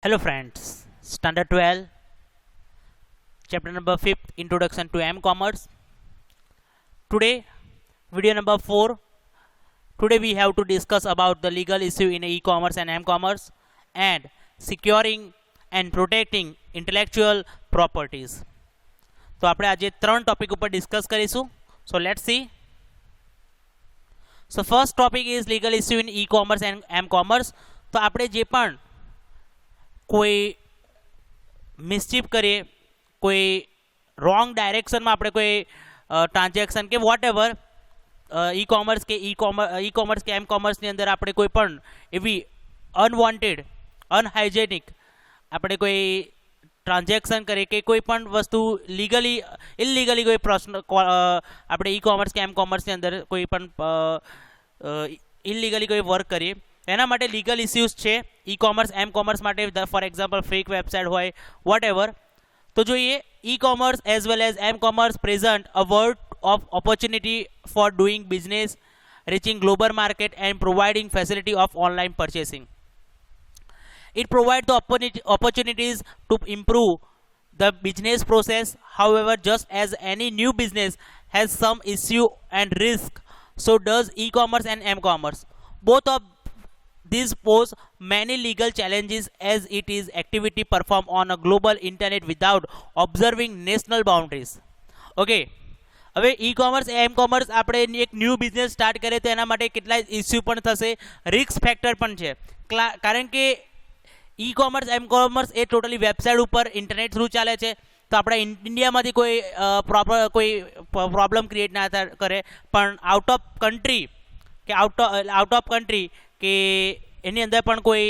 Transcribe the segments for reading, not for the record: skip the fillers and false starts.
Hello friends, Standard 12, chapter number 5th, Introduction to M-Commerce. Today, video number 4. Today we have to discuss about the legal issue in e-commerce and M-Commerce and securing and protecting intellectual properties. તો આપણે આજે ત્રણ topic ઉપર discuss કરીશું. So let's see. So first topic is legal issue in e-commerce and M-Commerce. તો આપણે જે પણ કોઈ મિસચીફ કરીએ, કોઈ રોંગ ડાયરેક્શનમાં આપણે કોઈ ટ્રાન્ઝેક્શન કે વોટ એવર ઈ કોમર્સ કે એમ કોમર્સની અંદર આપણે કોઈ પણ એવી અનવોન્ટેડ અનહાઇજેનિક આપણે કોઈ ટ્રાન્ઝેક્શન કરીએ કે કોઈ પણ વસ્તુ લીગલી ઇલીગલી કોઈ પ્રશ્ન આપણે ઈ કોમર્સ કે એમ કોમર્સની અંદર કોઈ પણ ઇલીગલી કોઈ વર્ક કરીએ એના માટે લીગલ ઇસ્યુઝ છે ઈ કોમર્સ એમ કોમર્સ માટે. ફોર એક્ઝામ્પલ ફેક વેબસાઇટ હોય વોટ એવર. તો જોઈએ e commerce as well as m commerce present a world of opportunity for doing business, reaching global market and providing facility of online purchasing. It provides the opportunities to improve the business process. However, just as any new business has some issue and risk, so does e-commerce and m-commerce. Both of these pose many legal challenges as it is activity performed on a global internet without observing national boundaries. Okay. હવે ઈ commerce m commerce આપણે એક new business start કરીએ તો એના માટે કેટલા issue પણ થશે, રિસ્ક ફેક્ટર પણ છે. કારણ કે ઈ કોમર્સ એમ કોમર્સ એ ટોટલી વેબસાઇટ ઉપર ઇન્ટરનેટ થ્રુ ચાલે છે. તો આપણે ઇન્ડિયામાંથી કોઈ પ્રોબ્લેમ ક્રિએટ ના કરે, પણ આઉટ ઓફ કન્ટ્રી કે એની અંદર પણ કોઈ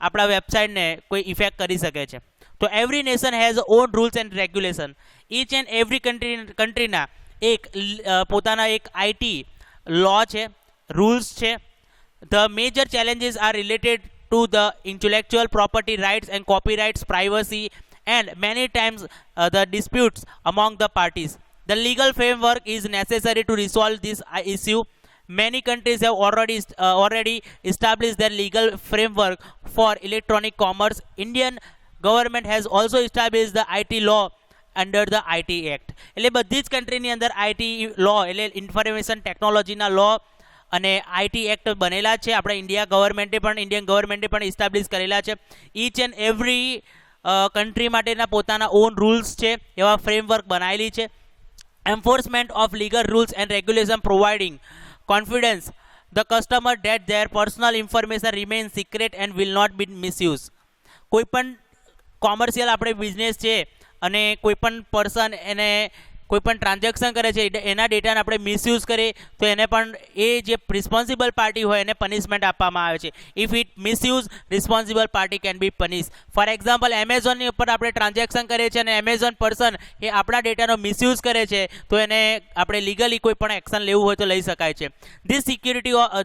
આપણા વેબસાઇટને કોઈ ઇફેક્ટ કરી શકે છે. તો every nation has own rules and regulation. Each and every કન્ટ્રીના એક પોતાના એક આઈટી લો છે, રૂલ્સ છે. The major challenges are related to the intellectual property rights and copyrights, privacy and many times the disputes among the parties. The legal framework is necessary to resolve this issue. Many countries have already established their legal framework for electronic commerce. Indian government has also established the IT law under the IT act. એટલે બધી જ કન્ટ્રીની અંદર IT લો એટલે information ટેકનોલોજીના લો અને IT act બનેલા છે. આપણે ઇન્ડિયન ગવર્મેન્ટે પણ ઇસ્ટાબ્લિશ કરેલા છે. ઈચ એન્ડ એવરી કન્ટ્રી માટેના પોતાના ઓન રૂલ્સ છે, એવા ફ્રેમવર્ક બનાવેલી છે. Enforcement of legal rules and regulation providing confidence the customer that their personal information remain secret and will not be misuse. કોઈ પણ કોમર્શિયલ આપણે બિઝનેસ છે અને કોઈ પણ પર્સન એને કોઈ પણ ટ્રાન્ઝેક્શન કરે છે એના ડેટાને આપણે મિસયુઝ કરીએ તો એને પણ એ જે રિસ્પોન્સિબલ પાર્ટી હોય એને પનિશમેન્ટ આપવામાં આવે છે. If it misuse responsible party can be punish. For example એમેઝોનની ઉપર આપણે ટ્રાન્ઝેક્શન કરીએ છીએ અને એમેઝોન પર્સન એ આપણા ડેટાનો મિસયુઝ કરે છે તો એને આપણે લીગલી કોઈ પણ એક્શન લેવું હોય તો લઈ શકાય છે.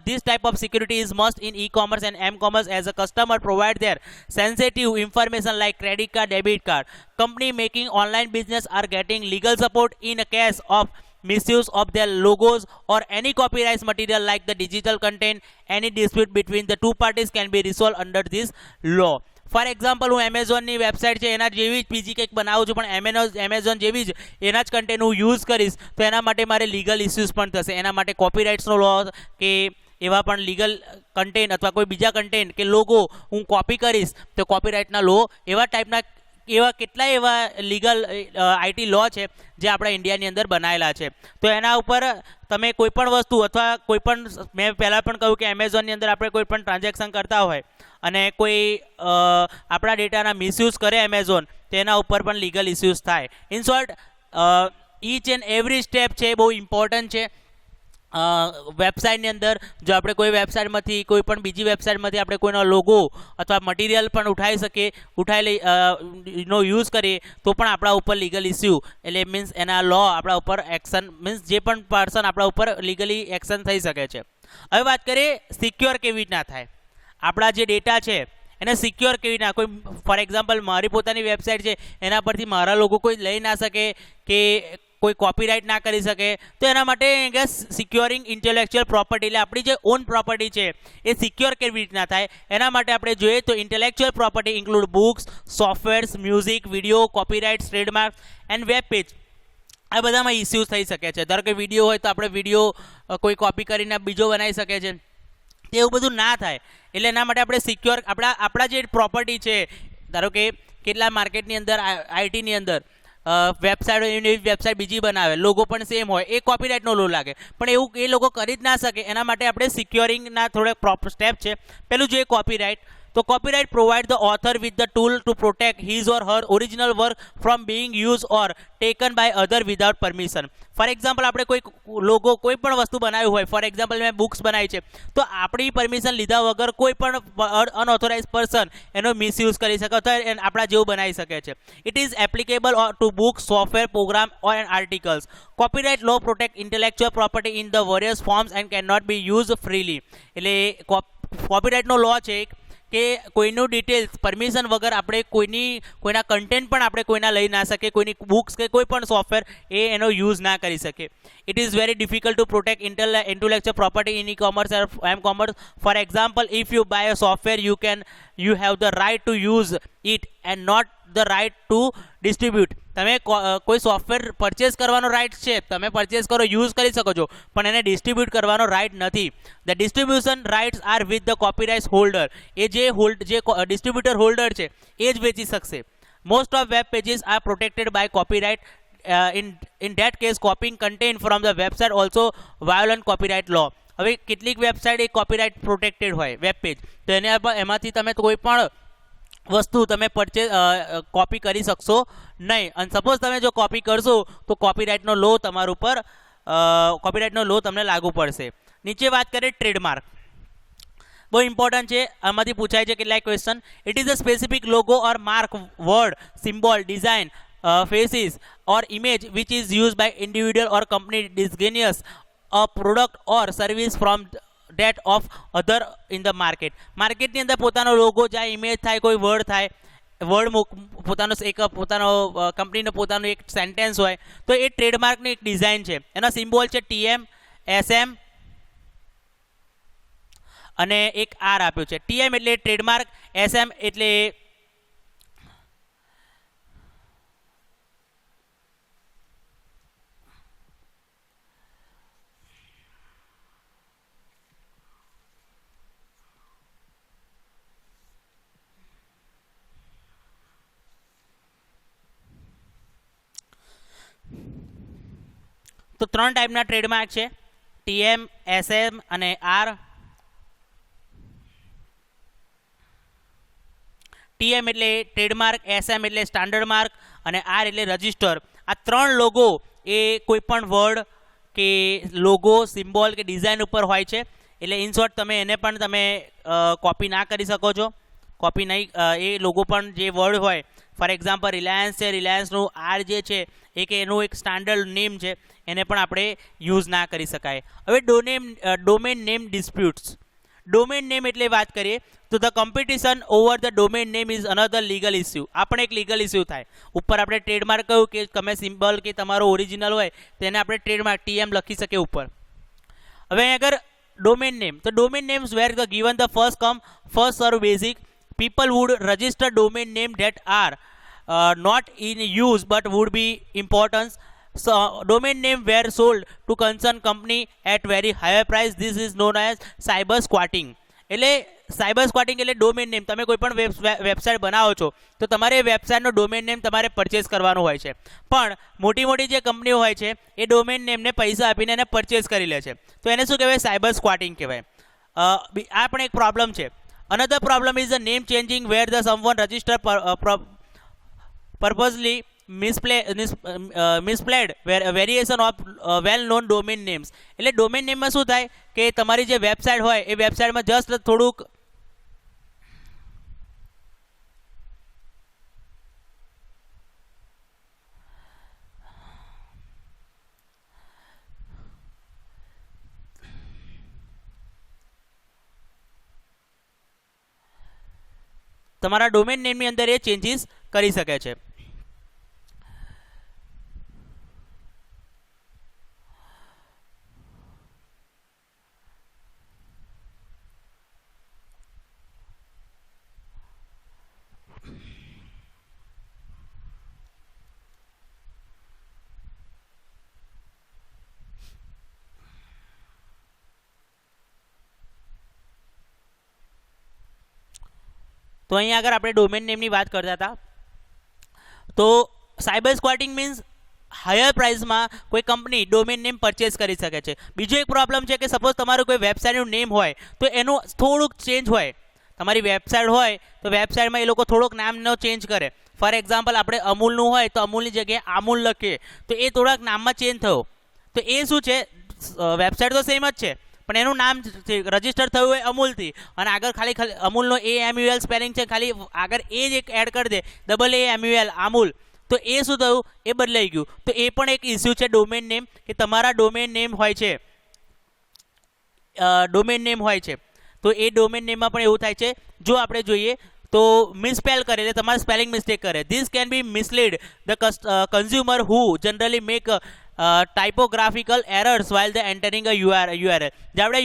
This type of security is must in e-commerce and m-commerce as a customer provide their sensitive information like credit card, debit card. Company making online business are getting legal support in a case of misuse of their logos or any copyright material like the digital content. Any dispute between the two parties can be resolved under this law. For example હું એમેઝોનની website છે એના જેવી જ બીજી કંઈક બનાવું છું, પણ એમેઝોન જેવી જ એના જ કન્ટેન્ટ હું યુઝ કરીશ તો એના માટે મારે લીગલ ઇસ્યુઝ પણ થશે. એના માટે કોપીરાઇટ્સનો લો કે એવા પણ લીગલ કન્ટેન્ટ અથવા કોઈ બીજા કન્ટેન્ટ કે લોગો હું કોપી કરીશ તો કોપીરાઇટના લો એવા ટાઈપના એવા કેટલાય એવા લીગલ આઈટી લો છે જે આપણા ઇન્ડિયાની અંદર બનાવેલા છે. તો એના ઉપર તમે કોઈ પણ વસ્તુ અથવા કોઈ પણ મેં પહેલાં પણ કહ્યું કે એમેઝોનની અંદર આપણે કોઈ પણ ટ્રાન્ઝેક્શન કરતા હોય અને કોઈ આપણા ડેટાના મિસયુઝ કરે એમેઝોન તો એના ઉપર પણ લીગલ ઇસ્યુઝ થાય. In short inch and every step છે બહુ ઇમ્પોર્ટન્ટ છે. વેબસાઇટની અંદર જો આપણે કોઈ વેબસાઇટમાંથી કોઈ પણ બીજી વેબસાઇટમાંથી આપણે કોઈનો લોગો અથવા મટીરિયલ પણ ઉઠાવીનો યુઝ કરીએ તો પણ આપણા ઉપર લીગલ ઇસ્યુ એટલે મીન્સ એના લો આપણા ઉપર એક્શન મીન્સ જે પણ પર્સન આપણા ઉપર લીગલી એક્શન થઈ શકે છે. હવે વાત કરીએ સિક્યોર કેવી રીતના થાય. આપણા જે ડેટા છે એને સિક્યોર કેવી રીતના કોઈ ફોર એક્ઝામ્પલ મારી પોતાની વેબસાઇટ છે એના પરથી મારા લોકો કોઈ લઈ ના શકે કે કોઈ કોપીરાઇટ ના કરી શકે. તો એના માટે સિક્યોરિંગ ઇન્ટેલેક્ચ્યુઅલ પ્રોપર્ટી, એટલે આપણી જે ઓન પ્રોપર્ટી છે એ સિક્યોર કેવી રીતના થાય એના માટે આપણે જોઈએ તો intellectual property include books, softwares, music, video, copyrights, trademark and web page. આ બધામાં ઇસ્યુઝ થઈ શકે છે. ધારો કે વિડીયો હોય તો આપણે વિડીયો કોઈ કોપી કરીને બીજો બનાવી શકે છે. એવું બધું ના થાય એટલે એના માટે આપણે સિક્યોર આપણા જે પ્રોપર્ટી છે, ધારો કે કેટલા માર્કેટની અંદર આઈટીની અંદર વેબસાઇટ હોય એની વેબસાઇટ બીજી બનાવે, લોગો પણ સેમ હોય, એ કોપીરાઇટનો લો લાગે. પણ એવું એ લોકો કરી જ ના શકે. એના માટે આપણે સિક્યોરિંગના થોડાક પ્રોપર સ્ટેપ છે. પહેલું જોઈએ કોપીરાઇટ. તો copyright provide the author with the tool to protect his or her original work from being used or taken by other without permission. For example આપણે કોઈ લોગો કોઈ પણ વસ્તુ બનાવ્યું હોય, ફોર એક્ઝામ્પલ મેં બુક્સ બનાવી છે, તો આપણી પરમિશન લીધા વગર કોઈ પણ અનઓથોરાઇઝ પર્સન એનો મિસયુઝ કરી શકે અથવા આપણા જેવું બનાવી શકે છે. It is applicable to books, software, program or articles. Copyright law protect intellectual property in the various forms and can not be use freely. એટલે કોપીરાઇટનો લો છે કે કોઈનું ડિટેલ્સ પરમિશન વગર આપણે કોઈના કન્ટેન્ટ પણ આપણે કોઈના લઈ ના શકીએ, કોઈની બુક્સ કે કોઈ પણ સોફ્ટવેર એનો યુઝ ના કરી શકે. It is very difficult to protect intellectual property in e-commerce or m-commerce. For example, if you buy a software you have the right to use it and not the right to distribute. તમે કોઈ software purchase કરવાનો right છે, તમે purchase કરો, use કરી શકો છો, પણ એને ડિસ્ટ્રીબ્યુટ કરવાનો રાઇટ નથી. The distribution rights are with the copyright holder. એ જે ડિસ્ટ્રીબ્યુટર હોલ્ડર છે એ જ વેચી શકશે. Most of web pages are protected by copyright. in that case copying content from the website also violate copyright law. હવે કેટલીક વેબસાઇટ એ copyright protected હોય વેબ પેજ, તો એમાંથી તમે કોઈ પણ વસ્તુ તમે કોપી કરી શકશો નહીં. અને સપોઝ તમે જો કોપી કરશો તો કોપીરાઇટનો લો તમારા ઉપર કોપીરાઇટનો લો તમને લાગુ પડશે. નીચે વાત કરીએ ટ્રેડમાર્ક. બહુ ઇમ્પોર્ટન્ટ છે, આમાંથી પૂછાય છે કેટલાક question. It is a specific logo or mark, word, symbol, design, faces or image which is used by individual or company distinguish a product or service from that of other in the market. માર્કેટની અંદર પોતાનો logo જાય, image થાય, કોઈ word થાય, પોતાનો કંપનીનો પોતાનું એક સેન્ટેન્સ હોય, તો એ ટ્રેડમાર્કની એક ડિઝાઇન છે. એના સિમ્બોલ છે TM, SM અને એક R આપ્યું છે. TM એટલે ટ્રેડમાર્ક, SM એટલે તો 3 ટાઈપના ટ્રેડમાર્ક છે, TM, SM અને R. TM એટલે ટ્રેડમાર્ક, SM એટલે સ્ટાન્ડર્ડ માર્ક અને R એટલે રજિસ્ટર. આ 3 લોગો એ કોઈ પણ વર્ડ કે લોગો, સિમ્બોલ કે ડિઝાઇન ઉપર હોય છે. એટલે ઇન શોર્ટ તમે એને પણ તમે કોપી ના કરી શકો છો. કોપી નહીં, એ લોગો પણ જે વર્ડ હોય, ફોર એક્ઝામ્પલ રિલાયન્સ છે, રિલાયન્સનું R જે છે એ કે એનું એક સ્ટાન્ડર્ડ નેમ છે, એને પણ આપણે યુઝ ના કરી શકાય. હવે domain name disputes. Domain name એટલે વાત કરીએ તો the competition over the domain name is another legal issue. આ પણ એક લીગલ ઇસ્યુ થાય. ઉપર આપણે ટ્રેડમાર્ક કહ્યું કે તમે સિમ્બલ કે તમારો ઓરિજિનલ હોય તેને આપણે ટ્રેડમાર્ક TM લખી શકીએ ઉપર. હવે અગર ડોમેન નેમ, તો domain names where the given the first come first serve basic. people would register domain name that are not in use but would be important. So domain name were sold to concerned company at very higher price. This is known as cyber squatting. એટલે cyber સ્ક્વાટિંગ એટલે domain name. તમે કોઈ પણ website બનાવો છો તો તમારે વેબસાઇટનો domain name તમારે પરચેસ કરવાનો હોય છે, પણ મોટી મોટી જે કંપનીઓ હોય છે એ ડોમેન નેમને પૈસા આપીને એને પરચેસ કરી લે છે, તો એને શું કહેવાય? સાયબર સ્ક્વાટિંગ કહેવાય. આ પણ એક પ્રોબ્લેમ છે. Another problem is the name changing where the someone register purposely misplayed where a variation of well-known domain names. એટલે ડોમેન નેમમાં શું થાય કે તમારી જે વેબસાઇટ હોય એ વેબસાઇટમાં જસ્ટ થોડુંક તમારા ડોમેન નેમની અંદર એ ચેન્જીસ કરી શકે છે. તો અહીંયા આગળ આપણે ડોમેન નેમની વાત કરતા હતા. તો સાયબર સ્ક્વોટિંગ મીન્સ હાયર પ્રાઇસમાં કોઈ કંપની ડોમેન નેમ પરચેસ કરી શકે છે. બીજો એક પ્રોબ્લેમ છે કે સપોઝ તમારું કોઈ વેબસાઇટનું નેમ હોય તો એનું થોડુંક ચેન્જ હોય. તમારી વેબસાઇટ હોય તો વેબસાઇટમાં એ લોકો થોડોક નામનો ચેન્જ કરે. ફોર એક્ઝામ્પલ આપણે અમૂલનું હોય તો અમૂલની જગ્યાએ આમૂલ લખીએ તો એ થોડાક નામમાં ચેન્જ થયો. તો એ શું છે, વેબસાઇટ તો સેમ જ છે પણ એનું નામ રજિસ્ટર થયું હોય અમૂલથી અને આગળ ખાલી અમૂલનો AMUL સ્પેલિંગ છે, ખાલી આગળ એ જ એક એડ કરી દે AAMUL આમૂલ, તો એ શું થયું, એ બદલાઈ ગયું. તો એ પણ એક ઇસ્યુ છે ડોમેન નેમ, કે તમારા ડોમેન નેમ હોય છે તો એ ડોમેન નેમમાં પણ એવું થાય છે. જો આપણે જોઈએ તો મિસસ્પેલ કરે એટલે તમારે સ્પેલિંગ મિસ્ટેક કરે. This can be mislead the consumer who generally make typographical errors while the entering a URL. જે આપણે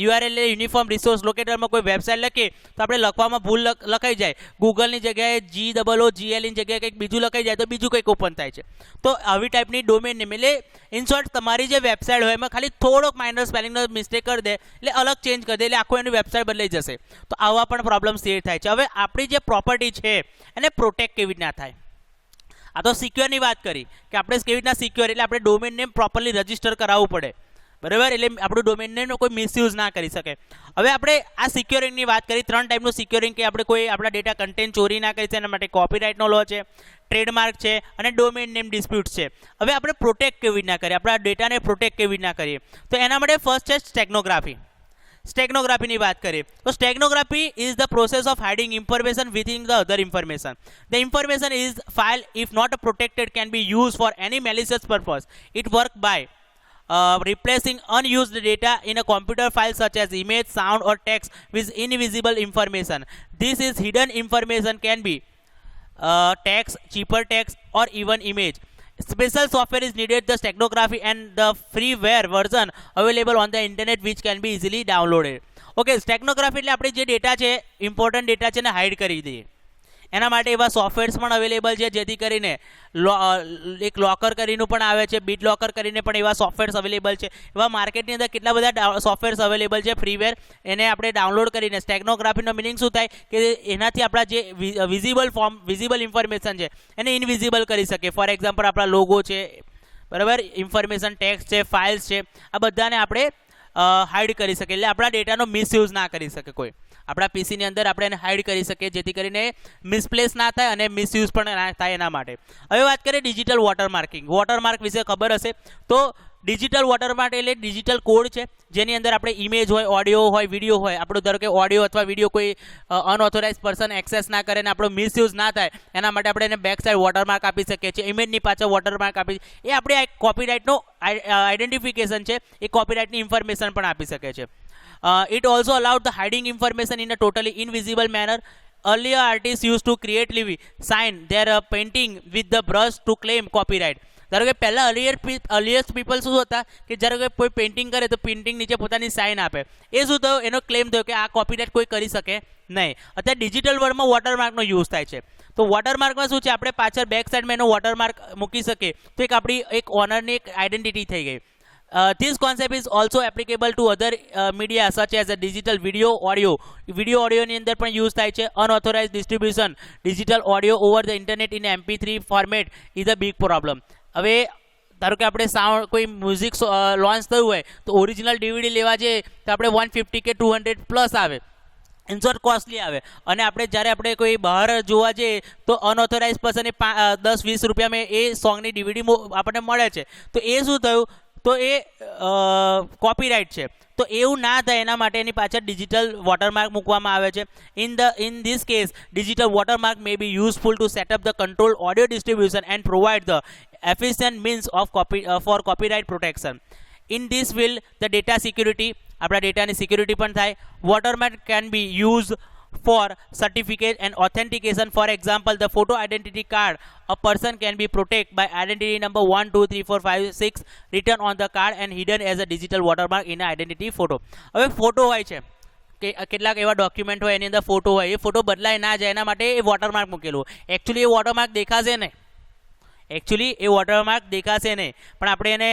URL યુનિફોર્મ રિસોર્સ લોકેટરમાં કોઈ વેબસાઇટ લખીએ તો આપણે લખવામાં ભૂલ લખાઈ જાય. ગૂગલની જગ્યાએ GOOGL ની જગ્યાએ કંઈક બીજું લખાઈ જાય તો બીજું કંઈક ઓપન થાય છે. તો આવી ટાઈપની ડોમેન નેમ એટલે ઇન શોર્ટ તમારી જે વેબસાઇટ હોય એમાં ખાલી થોડોક માઇનર સ્પેલિંગનો મિસ્ટેક કરી દે એટલે અલગ ચેન્જ કરી દે એટલે આખું એની વેબસાઇટ બદલાઈ જશે. તો આવા પણ પ્રોબ્લેમ ક્રિએટ થાય છે. હવે આપણી જે પ્રોપર્ટી છે એને પ્રોટેક્ટ કેવી રીતના થાય. આ તો સિક્યોરની વાત કરી કે આપણે કેવી રીતના સિક્યોર, એટલે આપણે ડોમેન નેમ પ્રોપરલી રજીસ્ટર કરાવવું પડે, બરાબર, એટલે આપણું ડોમેન નેમનો કોઈ મિસયુઝ ના કરી શકે. હવે આપણે આ સિક્યોરિંગની વાત કરી. 3 ટાઈપનું સિક્યોરિંગ, કે આપણે કોઈ આપણા ડેટા કન્ટેન્ટ ચોરી ના કરી છે, એના માટે કોપીરાઇટનો લો છે, ટ્રેડમાર્ક છે અને ડોમેન નેમ ડિસ્પ્યુટ છે. હવે આપણે પ્રોટેક્ટ કેવી રીતના કરીએ, આપણા ડેટાને પ્રોટેક્ટ કેવી રીતના કરીએ, તો એના માટે ફર્સ્ટ છે સ્ટેગ્નોગ્રાફી. સ્ટેગ્નોગ્રાફીની વાત કરીએ તો steganography is the process of hiding information within the other information. The information is file if not protected can be use for any malicious purpose. It work by replacing unused data in a computer file such as image, sound or text with invisible information. This is hidden information can be text, cheaper text or even image. Special software is needed, the steganography and the freeware version available on the internet which can be easily downloaded. Okay, steganography એટલે આપણે જે data છે, important data છે ને hide કરી દઈએ. એના માટે એવા સોફ્ટવેર્સ પણ અવેલેબલ છે જેથી કરીને એક લોકર કરીને પણ આવે છે, બીટ લોકર કરીને પણ એવા સોફ્ટવેર્સ અવેલેબલ છે. એવા માર્કેટની અંદર કેટલા બધા સોફ્ટવેર્સ અવેલેબલ છે ફ્રીવેર, એને આપણે ડાઉનલોડ કરીને. સ્ટેગ્નોગ્રાફીનો મિનિંગ શું થાય કે એનાથી આપણા જે વિઝિબલ ઇન્ફોર્મેશન છે એને ઇનવિઝિબલ કરી શકીએ. ફોર એક્ઝામ્પલ આપણા લોગો છે, બરાબર, ઇન્ફોર્મેશન ટેક્સ્ટ છે, ફાઇલ્સ છે, આ બધાને આપણે હાઇડ કરી શકીએ. એટલે આપણા ડેટાનો મિસયુઝ ના કરી શકે કોઈ. આપણા પીસીની અંદર આપણે એને હાઇડ કરી શકીએ જેથી કરીને મિસપ્લેસ ના થાય અને મિસયુઝ પણ ના થાય એના માટે. હવે વાત કરીએ ડિજિટલ વોટરમાર્કિંગ. વોટરમાર્ક વિશે ખબર હશે તો ડિજિટલ વોટરમાર્ક એટલે ડિજિટલ કોડ છે જેની અંદર આપણે ઇમેજ હોય, ઓડિયો હોય, વિડીયો હોય. આપણો ધારો કે ઓડિયો અથવા વિડીયો કોઈ અનઓથોરાઇઝ પર્સન એક્સેસ ના કરે અને આપણો મિસયુઝ ના થાય એના માટે આપણે એને બેક સાઇડ વોટરમાર્ક આપી શકીએ છીએ. ઇમેજની પાછળ વોટરમાર્ક આપી, એ આપણે એક કોપીરાઇટનો આઈડેન્ટિફિકેશન છે, એ કોપીરાઇટની ઇન્ફોર્મેશન પણ આપી શકે છે. It also allowed the hiding information in a totally invisible manner. Earlier artists used to creatively sign their painting with the brush to claim copyright. ધારો કે પહેલાં અર્લિયસ્ટ પીપલ શું હતા કે જ્યારે કોઈ પેઇન્ટિંગ કરે તો પેઇન્ટિંગ નીચે પોતાની સાઇન આપે. એ શું થયું, એનો ક્લેમ થયો કે આ કોપીરાઇટ કોઈ કરી શકે નહીં. અત્યારે ડિજિટલ વર્લ્ડમાં વોટરમાર્કનો યુઝ થાય છે. તો વોટરમાર્કમાં શું છે, આપણે પાછળ બેક સાઇડમાં એનો વોટરમાર્ક મૂકી શકીએ તો એક આપણી એક ઓનરની એક આઈડેન્ટિટી થઈ ગઈ. This concept is also applicable to other media such as a digital video audio. Video audio ની અંદર પણ યુઝ થાય છે. Unauthorized distribution digital audio over the internet in MP3 format is a big problem. હવે ધારો કે આપણે sound કોઈ મ્યુઝિક લોન્ચ થયું હોય તો ઓરિજિનલ DVD લેવા જઈએ તો આપણે 150 કે 200 પ્લસ આવે, ઇનશોર્ટ કોસ્ટલી આવે. અને આપણે જ્યારે આપણે કોઈ બહાર જોવા જઈએ તો અનઓથોરાઇઝ પર્સન 10-20 રૂપિયામાં એ સોંગની DVD આપણને મળે છે. તો એ શું થયું, તો એ કોપીરાઇટ છે. તો એવું ના થાય એના માટે એની પાછળ ડિજિટલ વોટરમાર્ક મૂકવામાં આવે છે. In this case digital watermark may be useful to set up the control audio distribution and provide the efficient means of for copyright protection. In this will the data security, આપણા ડેટાની security પણ થાય. Watermark can be used for certificate and authentication. For example, the photo identity card, a person can be protected by identity number 1 2 3 4 5 6 written on the card and hidden as a digital watermark in an identity photo. હવે photo હોય છે કે કેટલાક એવા document હોય એની અંદર photo હોય, એ photo બદલાય ના જાય એના માટે એ વોટરમાર્ક મૂકેલું. એકચ્યુઅલી એ વોટરમાર્ક દેખાશે નહીં, પણ આપણે એને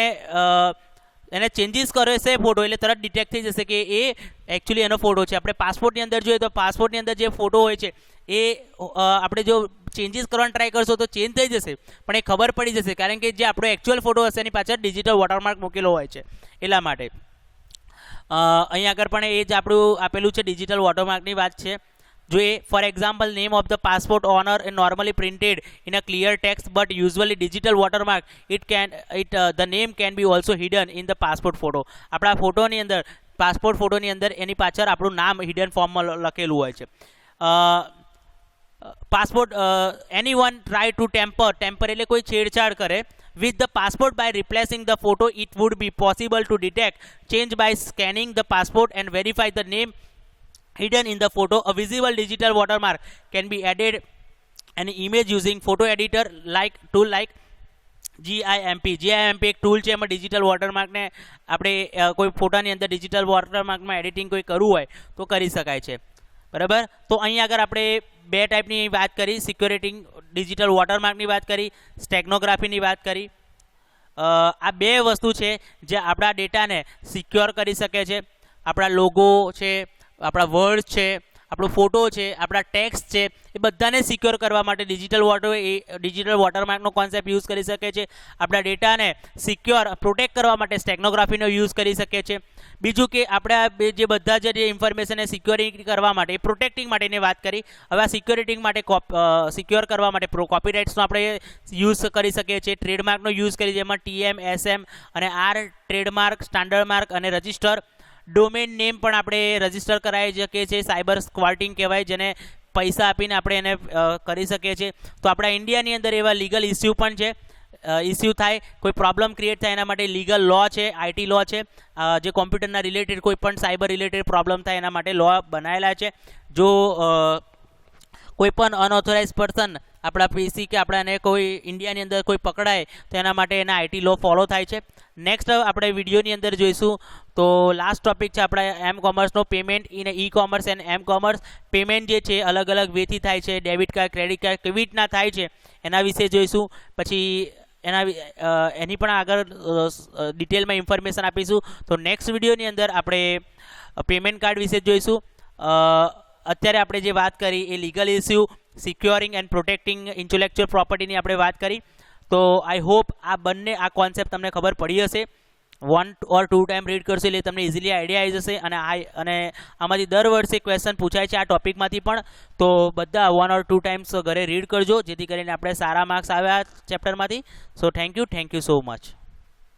એને ચેન્જીસ કરે છે ફોટો એટલે તરત ડિટેક્ટ થઈ જશે કે એ એકચ્યુઅલી એનો ફોટો છે. આપણે પાસપોર્ટની અંદર જોઈએ તો પાસપોર્ટની અંદર જે ફોટો હોય છે એ આપણે જો ચેન્જીસ કરવાનો ટ્રાય કરશો તો ચેન્જ થઈ જશે, પણ એ ખબર પડી જશે કારણ કે જે આપણો એકચ્યુઅલ ફોટો હશે એની પાછળ ડિજિટલ વોટરમાર્ક મૂકેલો હોય છે એટલા માટે. અહીં આગળ પણ એ જ આપણું આપેલું છે ડિજિટલ વોટરમાર્કની વાત છે. જો એ for example name of the passport owner એ normally printed in a clear text but usually digital watermark the name can be also hidden in the passport photo. આપણા ફોટોની અંદર પાસપોર્ટ ફોટોની અંદર એની પાછળ આપણું નામ હિડન ફોર્મમાં લખેલું હોય છે. Passport anyone try to temper એટલે કોઈ છેડછાડ કરે with the passport by replacing the photo, it would be possible to detect change by scanning the passport and verify the name hidden in the photo. A visible digital watermark can be added an image using photo editor like tool like GIMP એક tool છે. એમાં digital વોટરમાર્કને આપણે કોઈ ફોટાની અંદર digital વોટરમાર્કમાં editing કોઈ કરવું હોય તો કરી શકાય છે. બરાબર. તો અહીં આગળ આપણે બે ટાઈપની વાત કરી, સિક્યોરિટી ડિજિટલ વોટરમાર્કની વાત કરી, સ્ટેગ્નોગ્રાફીની વાત કરી. આ બે વસ્તુ છે જે આપણા ડેટાને સિક્યોર કરી શકે છે. આપણા લોગો છે, આપણા વર્ડ છે, આપણો ફોટો છે, આપણા ટેક્સ્ટ છે, એ બધાને સિક્યોર કરવા માટે ડિજિટલ વોટરમાર્કનો કોન્સેપ્ટ યુઝ કરી શકે છે. આપણા ડેટાને સિક્યોર પ્રોટેક્ટ કરવા માટે સ્ટેગ્નોગ્રાફીનો યુઝ કરી શકે છે. બીજું કે આપણે જે બધા જે ઇન્ફોર્મેશનને સિક્યોરિટી કરવા માટે પ્રોટેક્ટિંગ માટેની વાત કરી. હવે આ સિક્યોરિટી માટે સિક્યોર કરવા માટે કોપીરાઇટ્સનો આપણે યુઝ કરી શકીએ છીએ. ટ્રેડમાર્કનો યુઝ કરી જેમાં TM, SM અને R ટ્રેડમાર્ક, સ્ટાન્ડર્ડ માર્ક અને રજિસ્ટર. ડોમેન નેમ પણ આપણે રજિસ્ટર કરાવી શકીએ છીએ. સાયબર સ્ક્વાર્ટિંગ કહેવાય, જેને પૈસા આપીને આપણે એને કરી શકીએ છીએ. તો આપણા ઇન્ડિયાની અંદર એવા લીગલ ઇસ્યુ પણ છે. ઇસ્યુ થાય, કોઈ પ્રોબ્લેમ ક્રિએટ થાય એના માટે લીગલ લો છે, IT લો છે. જે કોમ્પ્યુટરના રિલેટેડ કોઈ પણ સાયબર રિલેટેડ પ્રોબ્લેમ થાય એના માટે લો બનાવેલા છે. જો કોઈ પણ અનઓથોરાઇઝ પર્સન આપણા PC કે આપણાને કોઈ ઇન્ડિયાની અંદર કોઈ પકડાય તો એના માટે એના IT લો ફોલો થાય છે. નેક્સ્ટ આપણે વિડીયોની અંદર જોઈશું તો લાસ્ટ ટોપિક છે આપણા કોમર્સનો, payment in commerce and commerce. Payment જે છે અલગ અલગ વેથી થાય છે, ડેબિટ કાર્ડ, ક્રેડિટ કાર્ડ કેવી રીતના થાય છે એના વિશે જોઈશું. પછી એની પણ આગળ ડિટેલમાં ઇન્ફોર્મેશન આપીશું. તો નેક્સ્ટ વિડીયોની અંદર આપણે પેમેન્ટ કાર્ડ વિશે જોઈશું. અત્યારે આપણે જે વાત કરી એ legal issue, securing and protecting intellectual પ્રોપર્ટીની આપણે વાત કરી. તો આઈ હોપ આ બંને આ કોન્સેપ્ટ તમને ખબર પડી હશે. 1 or 2 ટાઈમ રીડ કરશો એટલે તમને ઇઝીલી આઈડિયા આવી જશે. અને આમાંથી દર વર્ષે ક્વેશ્ચન પૂછાય છે આ ટોપિકમાંથી પણ. તો બધા 1 or 2 ટાઈમ્સ ઘરે રીડ કરજો જેથી કરીને આપણે સારા માર્ક્સ આવ્યા ચેપ્ટરમાંથી. So thank you so much.